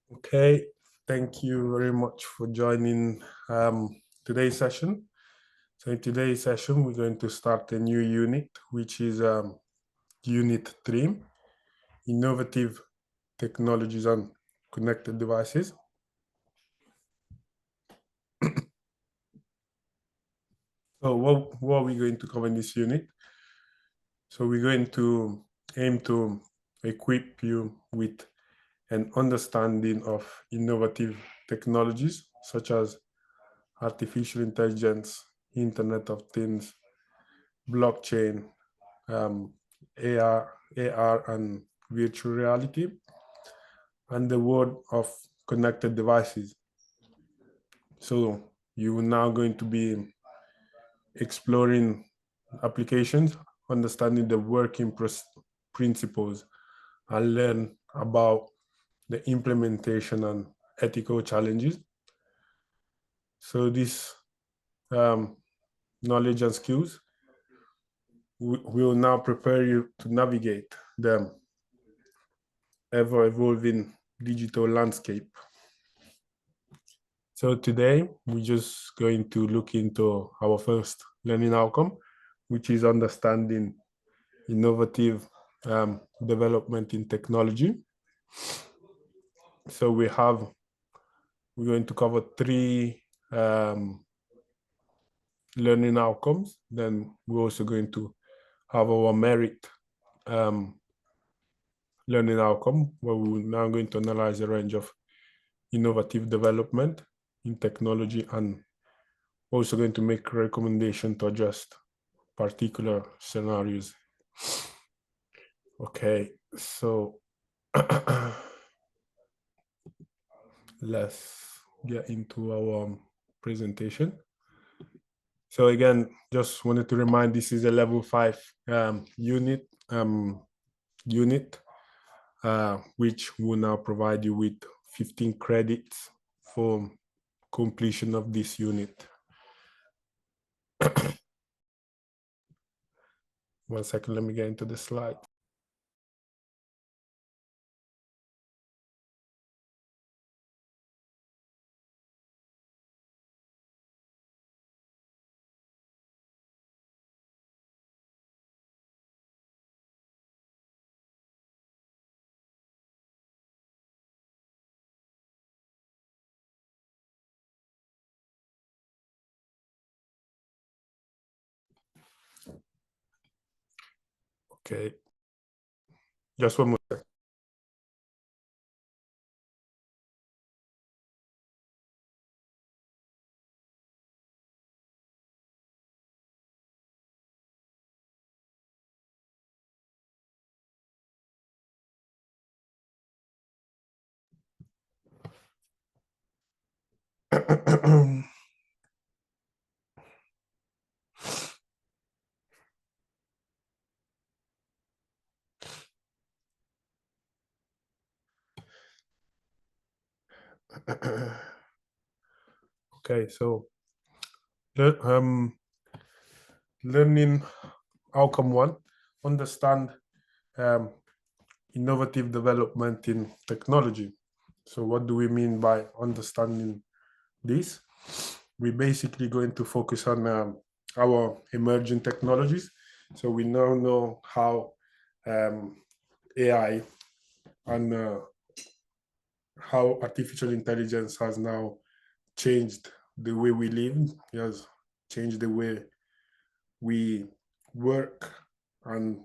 Okay, thank you very much for joining today's session. So in today's session, we're going to start a new unit, which is Unit 3, Innovative Technologies and Connected Devices. So what are we going to cover in this unit? So we're going to aim to equip you with an understanding of innovative technologies such as artificial intelligence, Internet of Things, blockchain, AR and virtual reality, and the world of connected devices. So you are now going to be exploring applications, understanding the working principles, and learn about the implementation and ethical challenges. So this knowledge and skills will now prepare you to navigate the ever-evolving digital landscape. So today, we're just going to look into our first learning outcome, which is understanding innovative development in technology. So we're going to cover three learning outcomes. Then we're also going to have our merit learning outcome, where we're now going to analyze a range of innovative development in technology and also going to make a recommendation to adjust particular scenarios. Okay, so let's get into our presentation. So again, just wanted to remind, this is a level 5 unit, which will now provide you with 15 credits for completion of this unit. 1 second, let me get into the slide. Okay, just one more second. Okay, so learning outcome 1, understand innovative development in technology. So what do we mean by understanding this? We're basically going to focus on our emerging technologies. So we now know how AI and how artificial intelligence has now changed the way we live. It has changed the way we work, and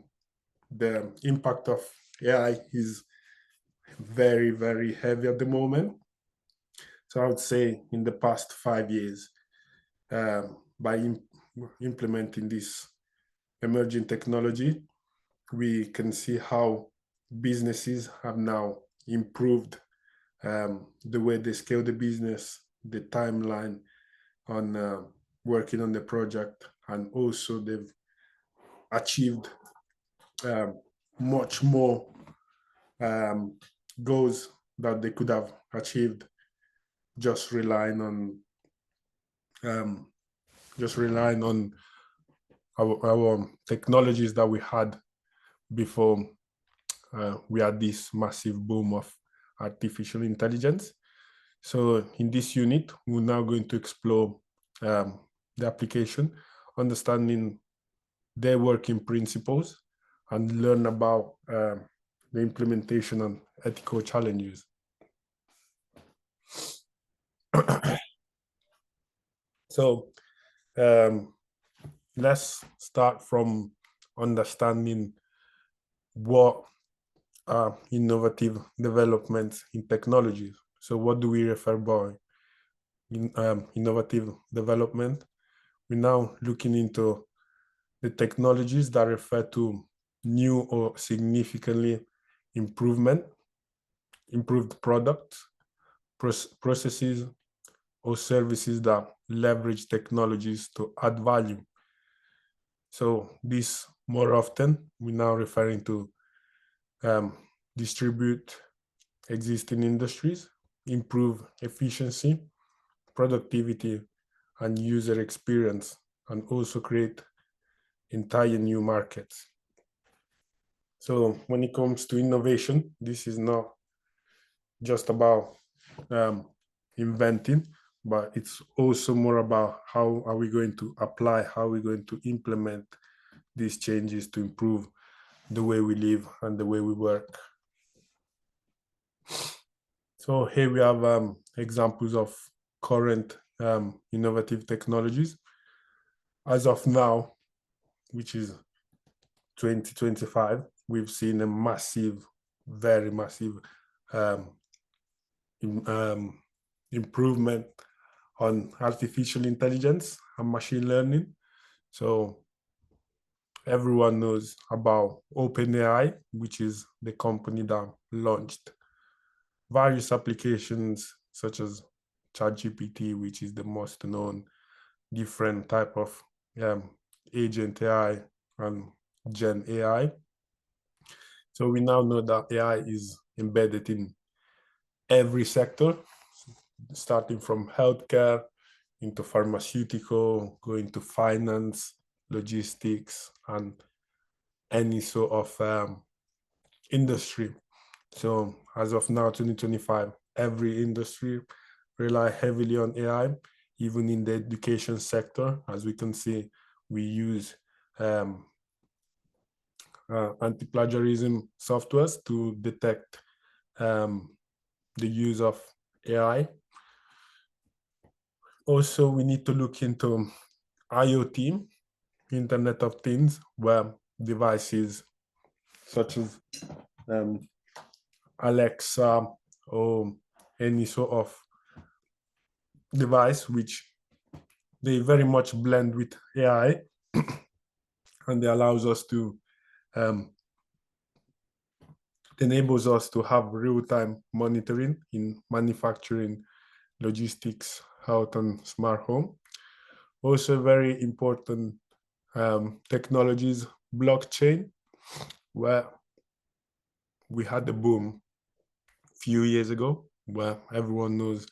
the impact of AI is very, very heavy at the moment. So I would say in the past 5 years, by implementing this emerging technology, we can see how businesses have now improved the way they scale the business, the timeline on working on the project, and also they've achieved much more goals that they could have achieved just relying on our technologies that we had before we had this massive boom of artificial intelligence. So in this unit, we're now going to explore the application, understanding their working principles, and learn about the implementation and ethical challenges. So let's start from understanding what are innovative developments in technologies. So what do we refer by innovative development? We're now looking into the technologies that refer to new or significantly improved products, processes, or services that leverage technologies to add value. So this more often, we're now referring to distribute existing industries, improve efficiency, productivity, and user experience, and also create entire new markets. So when it comes to innovation, this is not just about inventing, but it's also more about how are we going to apply, how are we going to implement these changes to improve the way we live and the way we work. So here we have examples of current innovative technologies. As of now, which is 2025, we've seen a massive, very massive improvement on artificial intelligence and machine learning. So everyone knows about OpenAI, which is the company that launched various applications such as ChatGPT, which is the most known, different type of agent AI and Gen AI. So we now know that AI is embedded in every sector, starting from healthcare, into pharmaceutical, going to finance, logistics, and any sort of industry. So as of now, 2025, every industry rely heavily on AI, even in the education sector. As we can see, we use anti-plagiarism softwares to detect the use of AI. Also, we need to look into IoT, Internet of Things, where devices such as Alexa or any sort of device which they very much blend with AI, and it allows us to enables us to have real-time monitoring in manufacturing, logistics, health, and smart home. Also very important technologies, blockchain, where we had the boom a few years ago, where everyone knows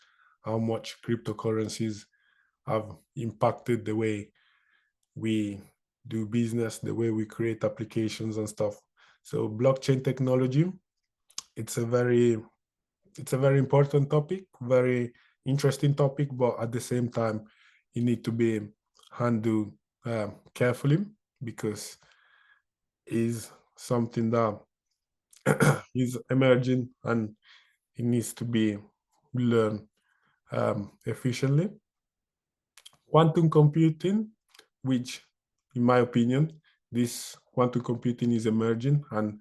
how much cryptocurrencies have impacted the way we do business, the way we create applications and stuff. So blockchain technology, it's a very important topic, very interesting topic, but at the same time, it need to be handled carefully, because is something that is emerging and it needs to be learned efficiently. Quantum computing, which in my opinion, this quantum computing is emerging, and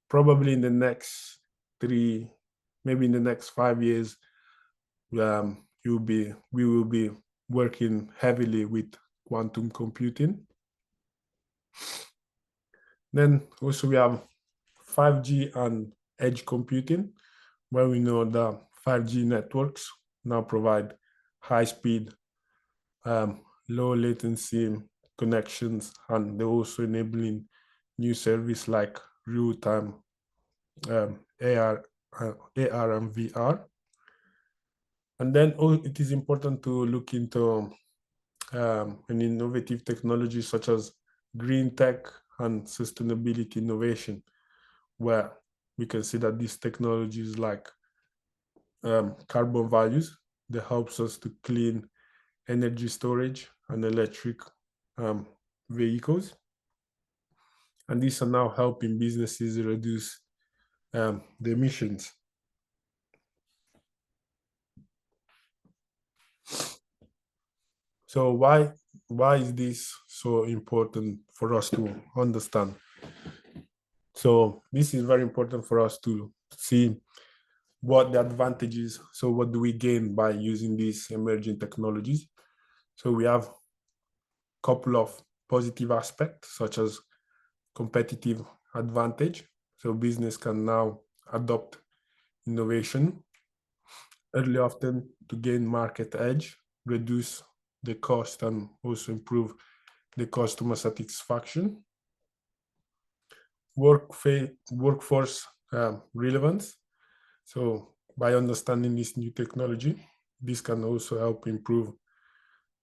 probably in the next 3, maybe in the next 5 years, we will be working heavily with quantum computing. Then also we have 5G and edge computing, where we know that 5G networks now provide high speed, low latency connections, and they're also enabling new service like real-time AR and VR. And then it is important to look into an innovative technology such as green tech and sustainability innovation, where we can see that these technologies like carbon values that helps us to clean energy storage and electric vehicles. And these are now helping businesses reduce the emissions. So why is this so important for us to understand? So this is very important for us to see what the advantages, so what do we gain by using these emerging technologies? So we have a couple of positive aspects, such as competitive advantage. So business can now adopt innovation early, often to gain market edge, reduce the cost, and also improve the customer satisfaction. Workforce relevance. So by understanding this new technology, this can also help improve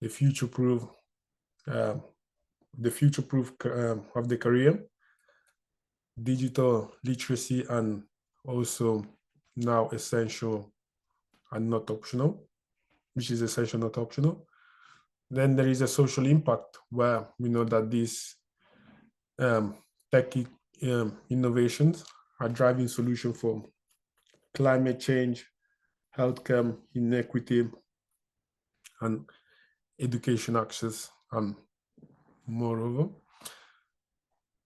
the future-proof of the career, digital literacy, and also now essential and not optional, which is essential, not optional. Then there is a social impact, where we know that these tech innovations are driving solutions for climate change, healthcare inequity, and education access, and moreover.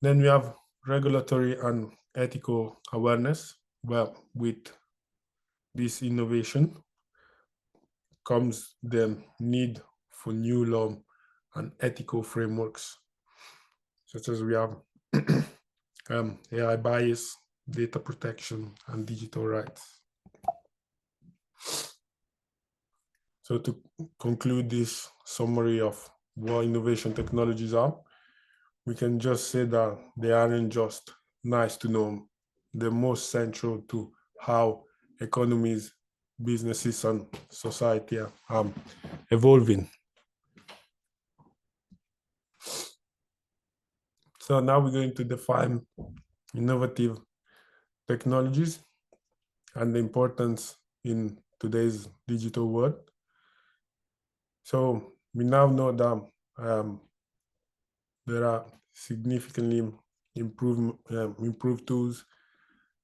Then we have regulatory and ethical awareness, where with this innovation comes the need for new law and ethical frameworks, such as we have AI bias, data protection, and digital rights. So to conclude this summary of what innovation technologies are, we can just say that they aren't just nice to know, they're most central to how economies, businesses, and society are evolving. So now we're going to define innovative technologies and the importance in today's digital world. So we now know that there are significantly improved tools,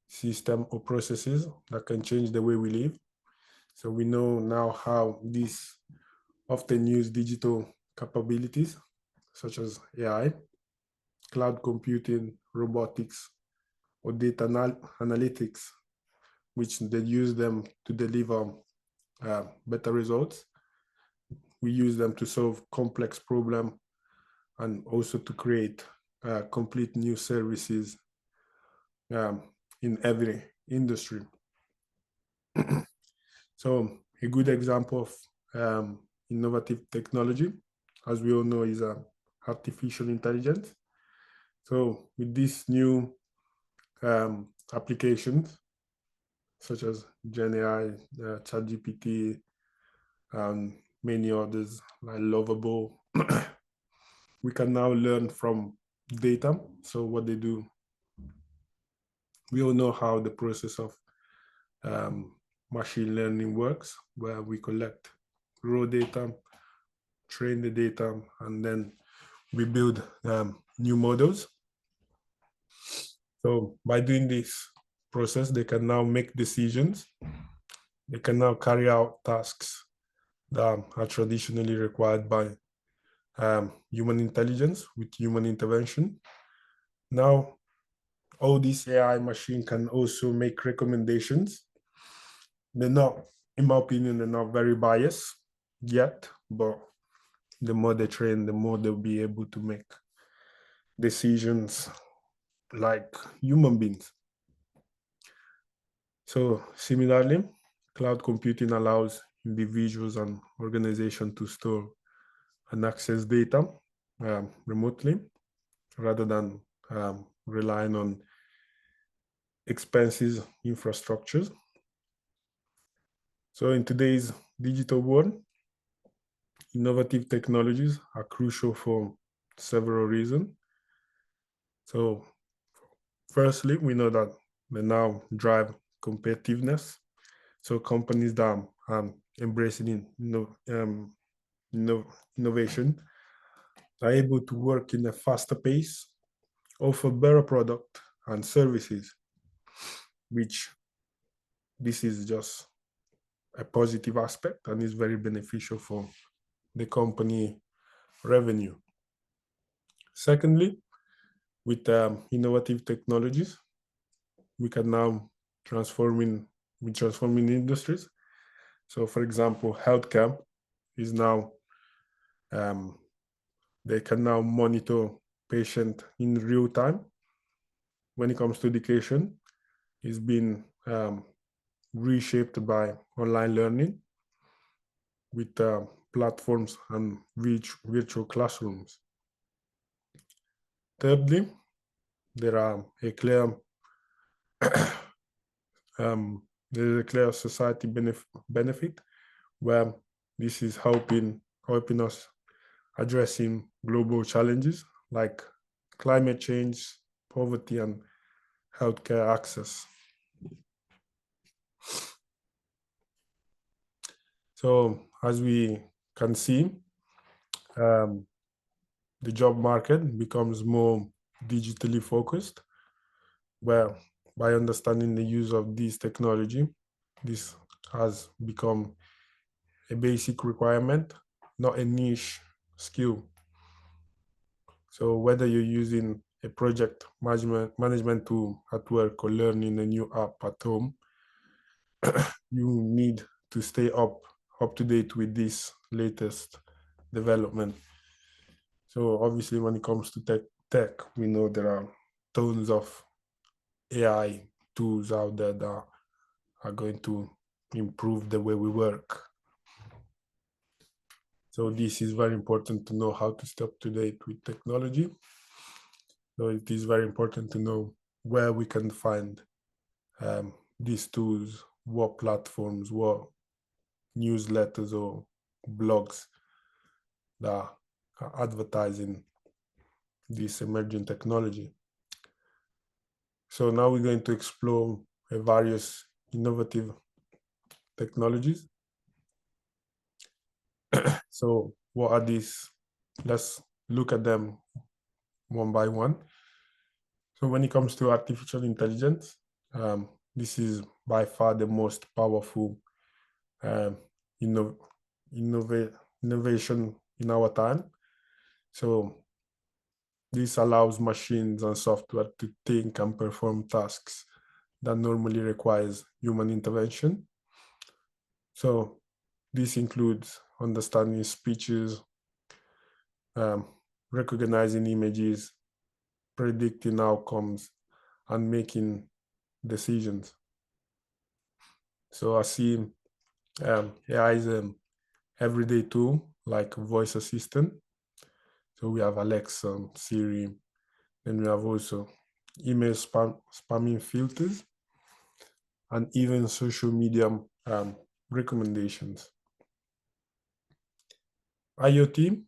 system, or processes that can change the way we live. So we know now how these often use digital capabilities, such as AI, cloud computing, robotics, or data analytics, which they use them to deliver better results. We use them to solve complex problems and also to create complete new services in every industry. So a good example of innovative technology, as we all know, is artificial intelligence. So with these new applications, such as GenAI, ChatGPT, and many others like Lovable, we can now learn from data. So what they do, we all know how the process of machine learning works, where we collect raw data, train the data, and then we build new models. So by doing this process, they can now make decisions. They can now carry out tasks that are traditionally required by human intelligence with human intervention. Now, all these AI machine can also make recommendations. They're not, in my opinion, they're not very biased yet, but the more they train, the more they'll be able to make decisions like human beings. So similarly, cloud computing allows individuals and organizations to store and access data remotely, rather than relying on expensive infrastructures. So in today's digital world, innovative technologies are crucial for several reasons. So firstly, we know that they now drive competitiveness. So companies that are embracing innovation are able to work in a faster pace, offer better product and services, which this is just a positive aspect and is very beneficial for the company revenue. Secondly, with innovative technologies, we can now transforming industries. So, for example, healthcare is now they can now monitor patient in real time. When it comes to education, it's been reshaped by online learning with platforms and virtual classrooms. Thirdly, there are a clear there's a clear society benefit where this is helping us addressing global challenges like climate change, poverty, and healthcare access. So as we can see, the job market becomes more digitally focused, where by understanding the use of this technology, this has become a basic requirement, not a niche skill. So whether you're using a project management tool at work or learning a new app at home, you need to stay up to date with this latest development. So obviously when it comes to tech, we know there are tons of AI tools out there that are going to improve the way we work. So this is very important to know how to stay up to date with technology. So it is very important to know where we can find these tools, what platforms, what newsletters or blogs that are advertising this emerging technology. So now we're going to explore various innovative technologies. So what are these? Let's look at them one by one. So when it comes to artificial intelligence, this is by far the most powerful innovation in our time. So this allows machines and software to think and perform tasks that normally requires human intervention. So this includes understanding speeches, recognizing images, predicting outcomes, and making decisions. So I see AI is an everyday tool like voice assistant. So we have Alexa, Siri, and we have also email spamming filters, and even social media recommendations. IoT,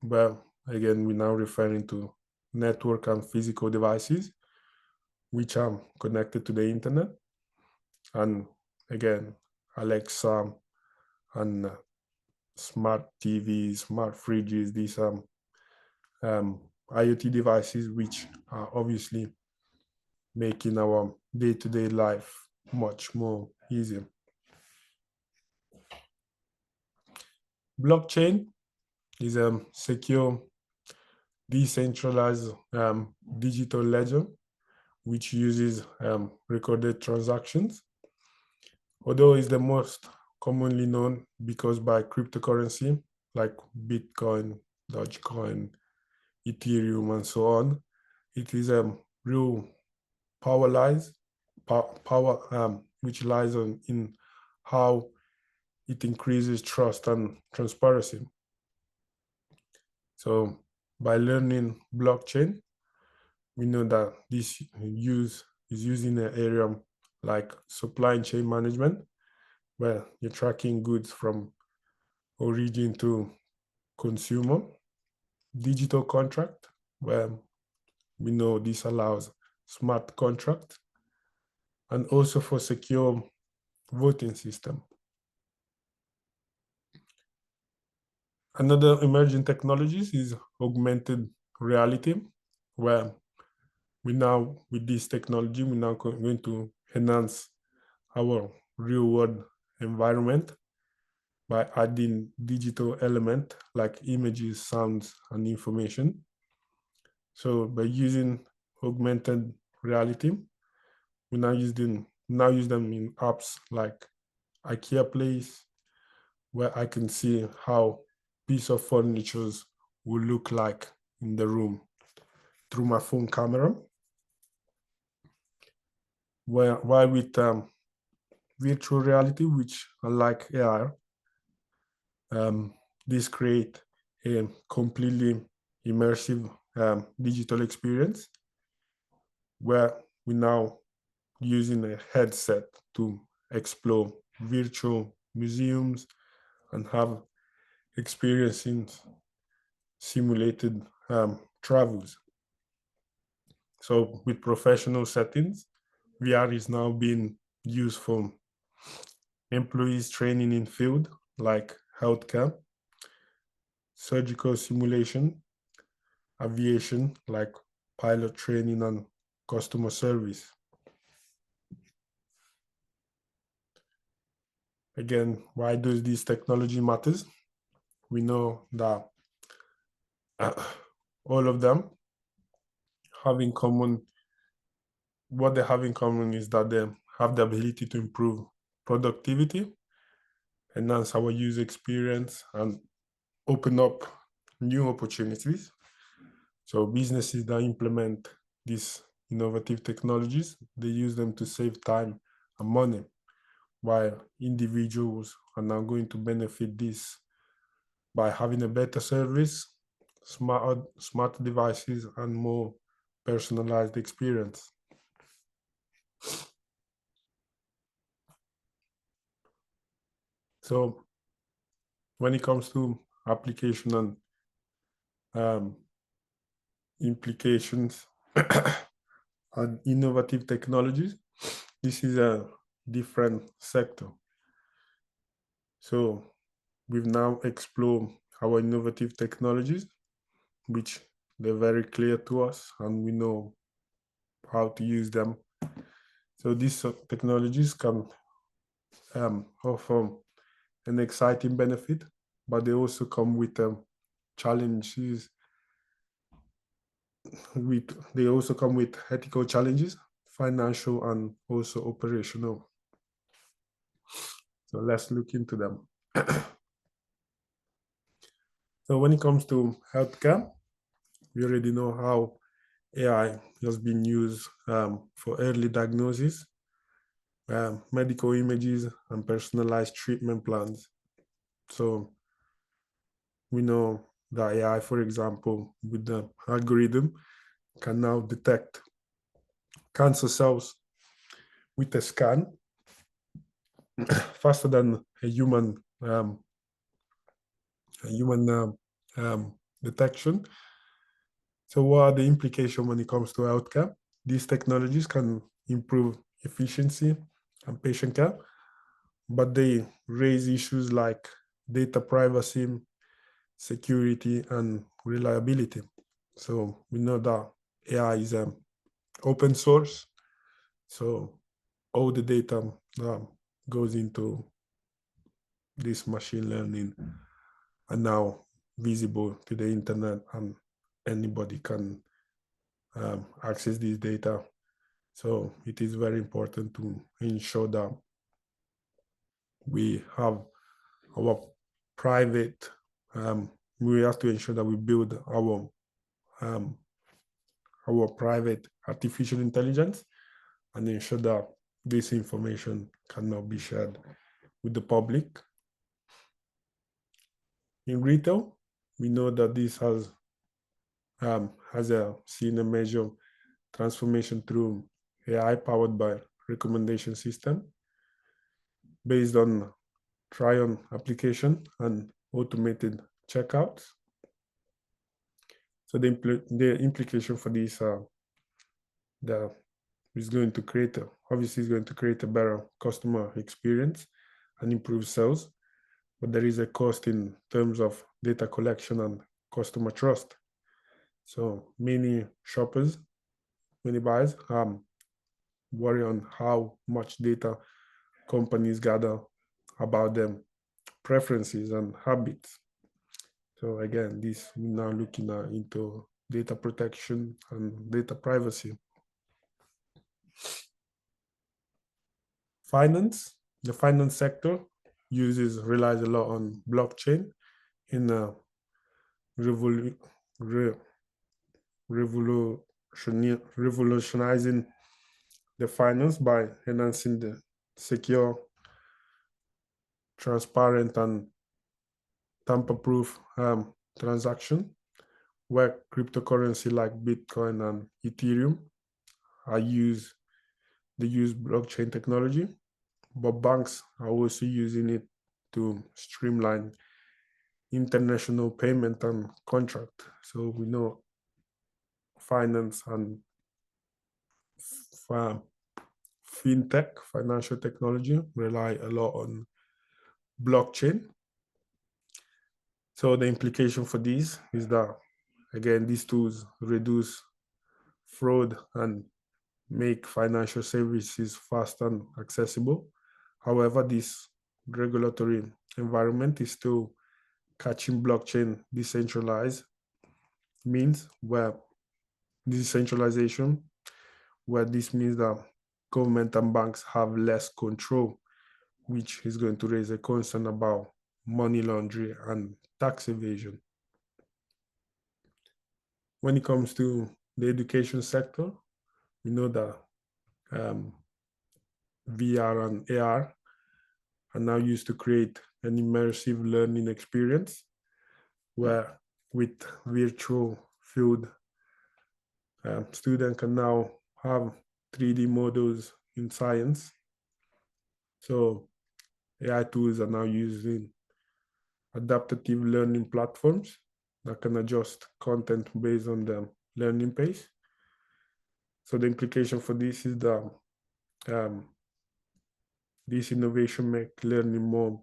well, again, we're now referring to network and physical devices which are connected to the internet. And again, Alexa and smart TVs, smart fridges, these are IoT devices which are obviously making our day-to-day life much more easier. Blockchain is a secure, decentralized digital ledger which uses recorded transactions. Although it's the most commonly known because by cryptocurrency like Bitcoin, Dogecoin, Ethereum, and so on, it is a real power which lies in how it increases trust and transparency. So by learning blockchain, we know that this is used in an area like supply chain management, where you're tracking goods from origin to consumer. Digital contract, where we know this allows smart contract, and also for secure voting system. Another emerging technologies is augmented reality, where with this technology, we're now going to enhance our real world environment by adding digital element like images, sounds, and information. So by using augmented reality, we now use them in apps like IKEA Place, where I can see how piece of furniture will look like in the room through my phone camera. While with virtual reality, which unlike AR, this create a completely immersive digital experience where we now using a headset to explore virtual museums and have experiencing simulated travels. So with professional settings, VR is now being used for employees training in field like healthcare, surgical simulation, aviation like pilot training, and customer service. Again, why does this technology matters? We know that all of them have in common, what they have in common is that they have the ability to improve productivity, enhance our user experience, and open up new opportunities. So businesses that implement these innovative technologies, they use them to save time and money, while individuals are now going to benefit this by having a better service, smart devices, and more personalized experience. So when it comes to application and implications and innovative technologies, this is a different sector. So we've now explored our innovative technologies, which they're very clear to us and we know how to use them. So these technologies can offer an exciting benefit, but they also come with challenges. They also come with ethical challenges, financial and also operational. So let's look into them. So when it comes to healthcare, we already know how AI has been used for early diagnosis, medical images, and personalized treatment plans. So we know that AI, for example, with the algorithm, can now detect cancer cells with a scan faster than a human detection. So what are the implications when it comes to healthcare? These technologies can improve efficiency and patient care, but they raise issues like data privacy, security, and reliability. So we know that AI is open source, so all the data goes into this machine learning are now visible to the internet, and anybody can access this data. So it is very important to ensure that we have our private, we have to ensure that we build our private artificial intelligence and ensure that this information cannot be shared with the public. In retail, we know that this has seen a major transformation through AI powered by recommendation system based on try-on application and automated checkouts. So the implication for this, the is going to create obviously it's going to create a better customer experience and improve sales, but there is a cost in terms of data collection and customer trust. So many shoppers, many buyers worry on how much data companies gather about them preferences and habits. So again, this we're now looking into data protection and data privacy. Finance, the finance sector relies a lot on blockchain in revolu- re- revolutionizing the finance by enhancing the secure, transparent, and tamper-proof transaction, where cryptocurrency like Bitcoin and Ethereum are used. They use blockchain technology, but banks are also using it to streamline international payment and contract. So we know finance and fintech, financial technology, rely a lot on blockchain. So the implication for this is that, again, these tools reduce fraud and make financial services fast and accessible. However, this regulatory environment is still catching blockchain decentralized means where decentralization, where this means that government and banks have less control, which is going to raise a concern about money laundering and tax evasion. When it comes to the education sector, we know that VR and AR are now used to create an immersive learning experience where with virtual field, students can now have 3D models in science. So AI tools are now using adaptive learning platforms that can adjust content based on the learning pace. So the implication for this is that this innovation make learning more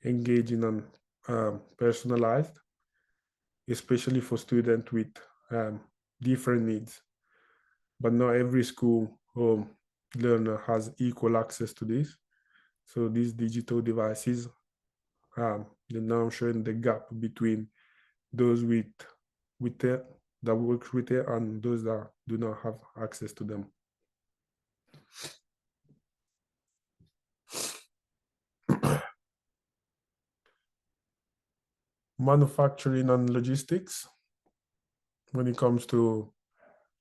engaging and personalized, especially for students with different needs. But not every school or learner has equal access to this. So these digital devices, they're now showing the gap between those with it, that work with it, and those that do not have access to them. Manufacturing and logistics. When it comes to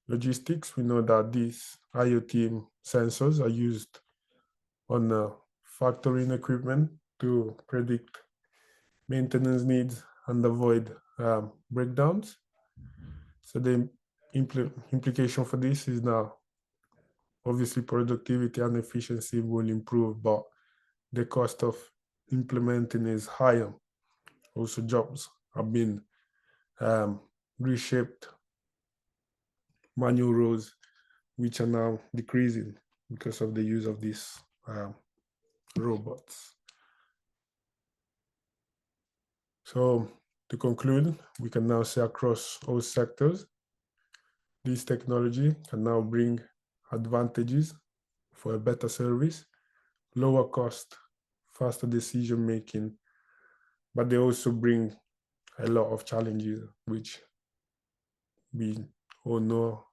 logistics, we know that these IoT sensors are used on factory equipment to predict maintenance needs and avoid breakdowns. So the implication for this is now obviously productivity and efficiency will improve, but the cost of implementing is higher. Also, jobs have been reshaped, manual roles, which are now decreasing because of the use of these robots. So to conclude, we can now say across all sectors, this technology can now bring advantages for a better service, lower cost, faster decision making, but they also bring a lot of challenges, which we all know,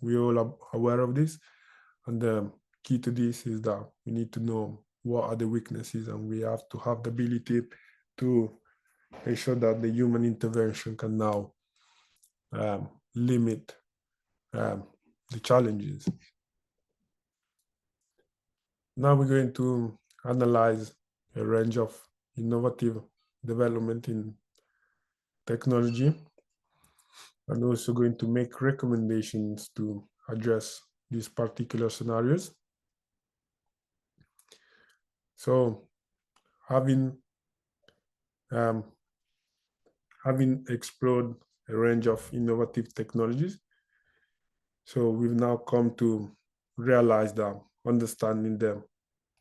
we all are aware of this. And the key to this is that we need to know what are the weaknesses, and we have to have the ability to ensure that the human intervention can now limit the challenges. Now we're going to analyze a range of innovative development in technology, and also going to make recommendations to address these particular scenarios. So having explored a range of innovative technologies, so we've now come to realized that understanding the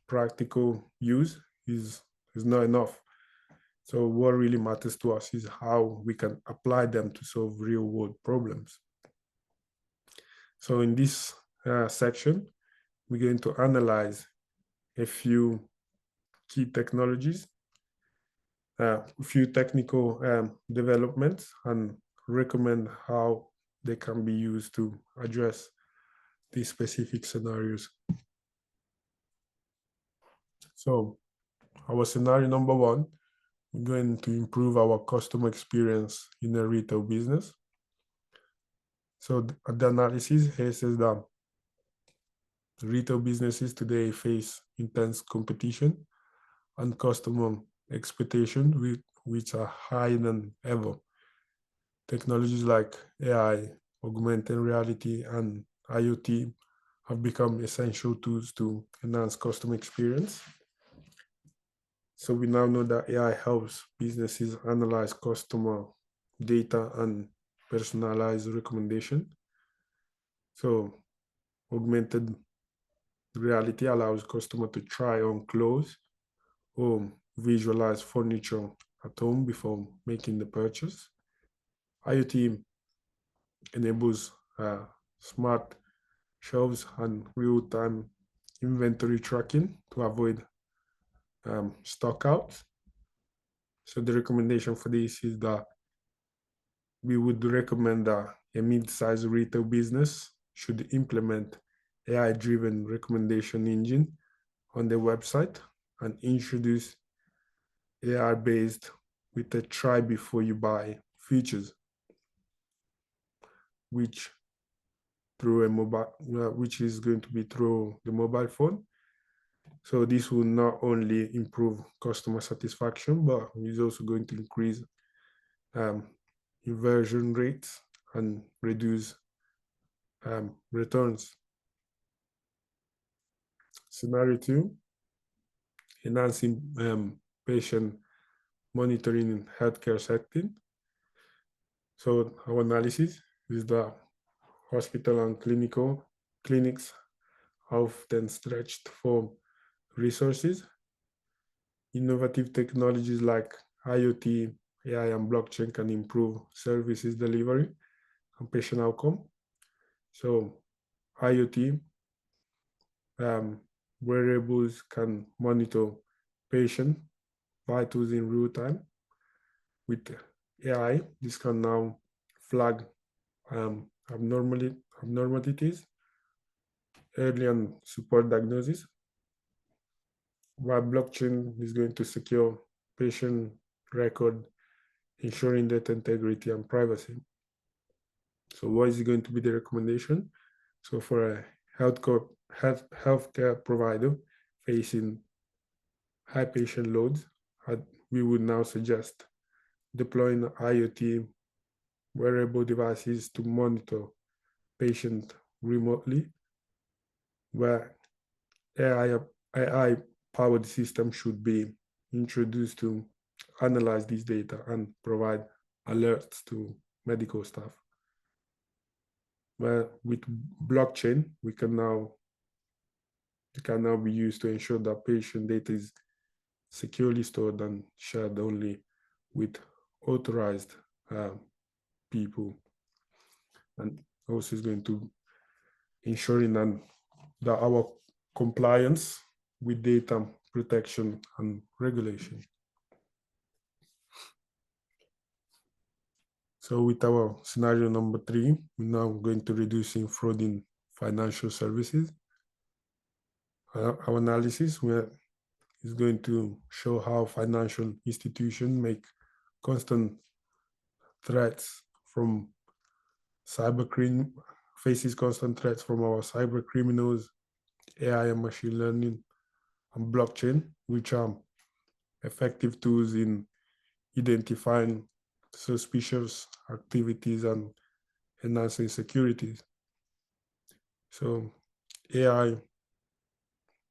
practical use is not enough. So what really matters to us is how we can apply them to solve real world problems. So in this section, we're going to analyze a few key technologies, a few technical developments, and recommend how they can be used to address these specific scenarios. So our scenario number one, we're going to improve our customer experience in a retail business. So the analysis here says that retail businesses today face intense competition and customer expectation, which are higher than ever. Technologies like AI, augmented reality, and IoT have become essential tools to enhance customer experience. So we now know that AI helps businesses analyze customer data and personalize recommendation. So augmented reality allows customer to try on clothes or visualize furniture at home before making the purchase. IoT enables smart shelves and real-time inventory tracking to avoid stock out. So the recommendation for this is that we would recommend that a mid-sized retail business should implement AI-driven recommendation engine on their website and introduce AI-based with a try before you buy features, which is going to be through the mobile phone. So this will not only improve customer satisfaction, but is also going to increase inversion rates and reduce returns. Scenario two, enhancing patient monitoring in healthcare setting. So our analysis is that hospital and clinics are often stretched for resources. Innovative technologies like IoT, AI, and blockchain can improve services delivery and patient outcome. So IoT wearables can monitor patient vitals in real time. With AI, this can now flag abnormalities early and support diagnosis, while blockchain is going to secure patient record, ensuring data integrity and privacy. So what is going to be the recommendation? So for a healthcare provider facing high patient loads, we would now suggest deploying IoT wearable devices to monitor patient remotely, where AI-powered system should be introduced to analyze this data and provide alerts to medical staff. Where with blockchain, it can now be used to ensure that patient data is securely stored and shared only with authorized people, and also is going to ensuring that our compliance with data protection and regulation. So with our scenario number three, we're now going to reducing fraud in financial services. Our analysis is going to show how financial institutions make constant threats from faces constant threats from our cyber criminals, AI and machine learning, and blockchain, which are effective tools in identifying suspicious activities and enhancing security. So AI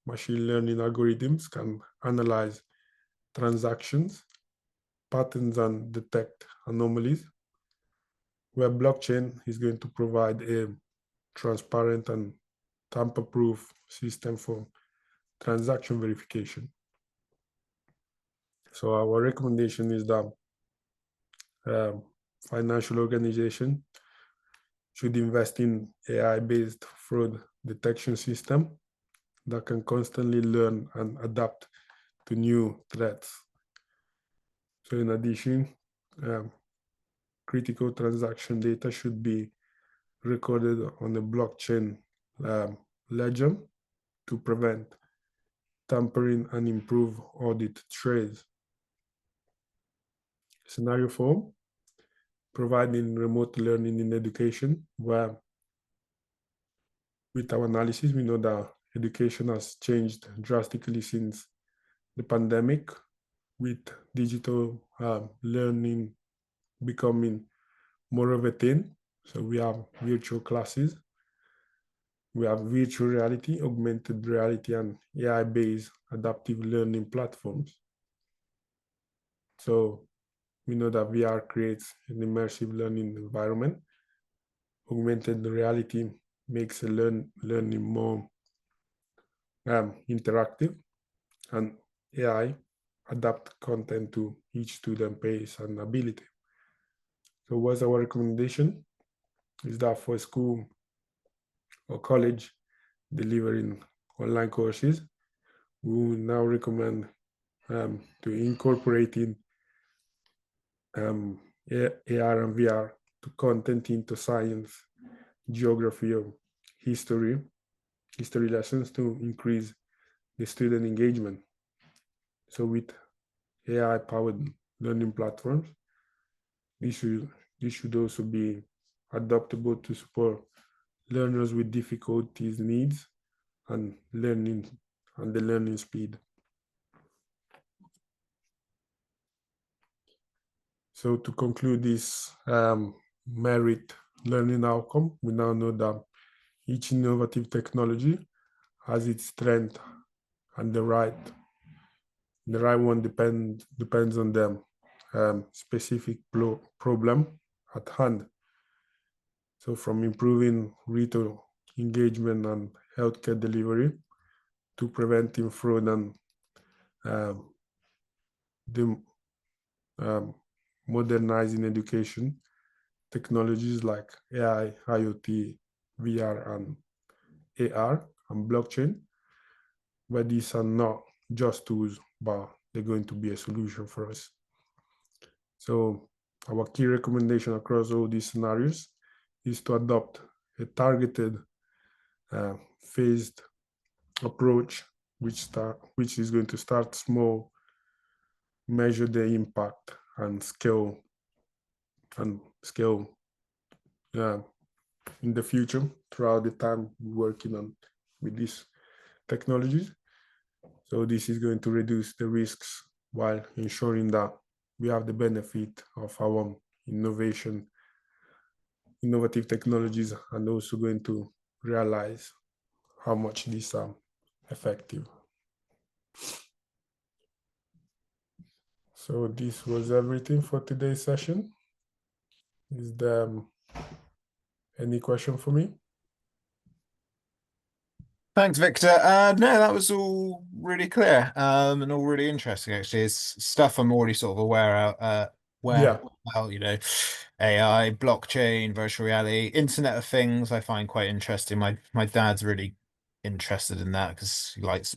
machine learning algorithms can analyze transactions, patterns, and detect anomalies, where blockchain is going to provide a transparent and tamper-proof system for transaction verification. So our recommendation is that financial organization should invest in AI-based fraud detection system that can constantly learn and adapt to new threats. So in addition, critical transaction data should be recorded on the blockchain ledger to prevent tampering and improve audit trails. Scenario 4, providing remote learning in education, where with our analysis, we know that education has changed drastically since the pandemic, with digital learning becoming more of a thing. So we have virtual classes, we have virtual reality, augmented reality, and AI-based adaptive learning platforms. So we know that VR creates an immersive learning environment. Augmented reality makes learning more interactive, and AI adapt content to each student pace and ability. So what's our recommendation? Is that for school or college delivering online courses, we will now recommend to incorporating AR and VR to content into science, geography, or history lessons to increase the student engagement. So with AI-powered learning platforms, this should also be adaptable to support learners with difficulties, needs, and the learning speed. So to conclude this merit learning outcome, we now know that each innovative technology has its strength, and the right one depends on them specific problem at hand. So from improving retail engagement and healthcare delivery to preventing fraud and modernizing education, technologies like AI, IoT, VR, and AR, and blockchain, but these are not just tools, but they're going to be a solution for us. So our key recommendation across all these scenarios is to adopt a targeted, phased approach, which is going to start small, measure the impact, and scale in the future throughout the time working on with these technologies. So this is going to reduce the risks while ensuring that we have the benefit of our innovative technologies, and also going to realize how much these are effective. So this was everything for today's session. Is there any question for me? Thanks, Victor. No, that was all really clear and all really interesting, actually. It's stuff I'm already sort of aware Yeah. about, AI, blockchain, virtual reality, Internet of Things, I find quite interesting. My dad's really interested in that because he likes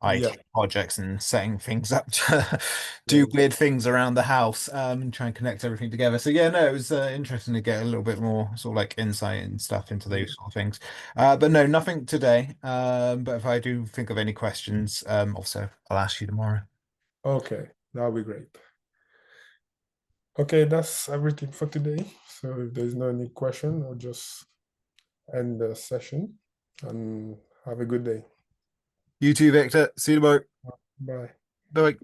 IT projects and setting things up to do weird things around the house and try and connect everything together. So yeah, no, it was interesting to get a little bit more sort of like insight and stuff into those sort of things. But no, nothing today. But if I do think of any questions, also I'll ask you tomorrow. Okay, that'll be great. Okay, that's everything for today. So if there's no any question, I'll just end the session, and have a good day. You too, Victor. See you tomorrow. Bye. Bye.